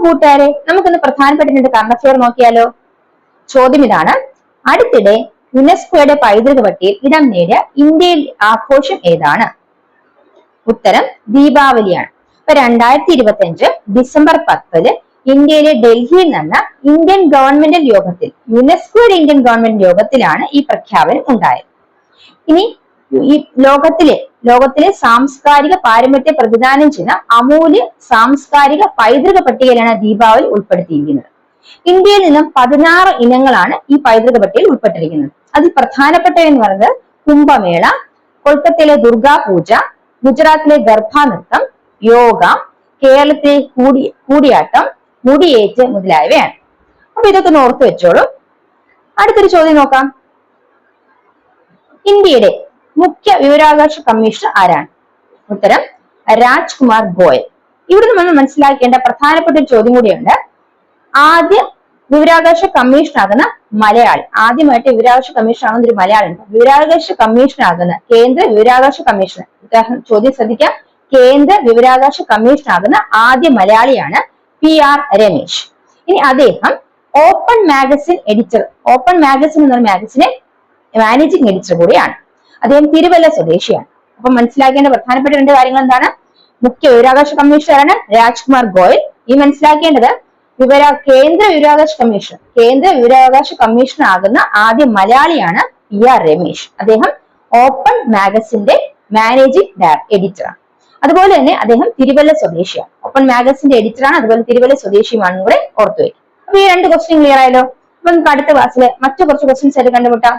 കൂട്ടുകാരെ, നമുക്കിന്ന് പ്രധാനപ്പെട്ട രണ്ട് കറണ്ട് അഫെയർ നോക്കിയാലോ. ചോദ്യം ഇതാണ്: അടുത്തിടെ യുനെസ്കോയുടെ പൈതൃക പട്ടികയിൽ ഇടം നേടിയ ഇന്ത്യയിൽ ആഘോഷം ഏതാണ്? ഉത്തരം ദീപാവലിയാണ്. ഇപ്പൊ 2025 ഡിസംബർ 10 ഇന്ത്യയിലെ ഡൽഹിയിൽ നടന്ന ഇന്ത്യൻ ഗവൺമെന്റ് യോഗത്തിൽ, യുനെസ്കോയുടെ ഇന്ത്യൻ ഗവൺമെന്റ് യോഗത്തിലാണ് ഈ പ്രഖ്യാപനം ഉണ്ടായത്. ഇനി ഈ ലോകത്തിലെ സാംസ്കാരിക പാരമ്പര്യത്തെ പ്രതിദാനം ചെയ്യുന്ന അമൂല്യ സാംസ്കാരിക പൈതൃക പട്ടികയിലാണ് ദീപാവലി ഉൾപ്പെടുത്തിയിരിക്കുന്നത്. ഇന്ത്യയിൽ നിന്നും 16 ഇനങ്ങളാണ് ഈ പൈതൃക പട്ടികയിൽ ഉൾപ്പെട്ടിരിക്കുന്നത്. അതിൽ പ്രധാനപ്പെട്ടവയെന്ന് പറയുന്നത് കുംഭമേള, കൊൽക്കത്തയിലെ ദുർഗാ പൂജ, ഗുജറാത്തിലെ ഗർഭ നൃത്തം, യോഗ, കേരളത്തിലെ കൂടിയാട്ടം, മുടിയേറ്റ് മുതലായവയാണ്. അപ്പൊ ഇതൊക്കെ ഓർത്ത് വെച്ചോളൂ. അടുത്തൊരു ചോദ്യം നോക്കാം. ഇന്ത്യയുടെ മുഖ്യ വിവരാവകാശ കമ്മീഷണർ ആരാണ്? ഉത്തരം രാജ്കുമാർ ഗോയൽ. ഇവിടെ നമ്മൾ മനസ്സിലാക്കേണ്ട പ്രധാനപ്പെട്ട ഒരു ചോദ്യം കൂടിയുണ്ട്. ആദ്യ വിവരാവകാശ കമ്മീഷണർ ആകുന്ന മലയാളി, ആദ്യമായിട്ട് വിവരാവകാശ കമ്മീഷണർ ആകുന്ന ഒരു മലയാളി ഉണ്ട്. വിവരാവകാശ കമ്മീഷണർ ആകുന്ന കേന്ദ്ര വിവരാവകാശ കമ്മീഷണർ, ചോദ്യം ശ്രദ്ധിക്കാം, കേന്ദ്ര വിവരാവകാശ കമ്മീഷണർ ആകുന്ന ആദ്യ മലയാളിയാണ് PR രമേശ്. ഇനി അദ്ദേഹം open magazine editor, open magazine എന്ന മാഗസിനെ മാനേജിംഗ് എഡിറ്റർ കൂടിയാണ്. അദ്ദേഹം തിരുവല്ല സ്വദേശിയാണ്. അപ്പൊ മനസ്സിലാക്കേണ്ട പ്രധാനപ്പെട്ട രണ്ട് കാര്യങ്ങൾ എന്താണ്? മുഖ്യ വിവരാവകാശ കമ്മീഷണറാണ് രാജ്കുമാർ ഗോയൽ. ഈ മനസ്സിലാക്കേണ്ടത് കേന്ദ്ര വിവരാവകാശ കമ്മീഷണർ ആകുന്ന ആദ്യ മലയാളിയാണ് PR രമേശ്. അദ്ദേഹം ഓപ്പൺ മാഗസിന്റെ മാനേജിംഗ് എഡിറ്ററാണ്. അതുപോലെ തന്നെ അദ്ദേഹം തിരുവല്ല സ്വദേശിയാണ്. ഓപ്പൺ മാഗസിന്റെ എഡിറ്ററാണ്, അതുപോലെ തിരുവല്ല സ്വദേശിയുമാണെന്ന് കൂടെ ഓർത്തു വയ്ക്കും. അപ്പൊ ഈ രണ്ട് ക്വസ്റ്റ്യൻ ക്ലിയർ ആയല്ലോ. അപ്പൊ നമുക്ക് അടുത്ത ക്ലാസ്സിലെ മറ്റു കുറച്ച് ക്വസ്റ്റ്യൻസ് ആയിട്ട് കണ്ടുമുട്ടാം.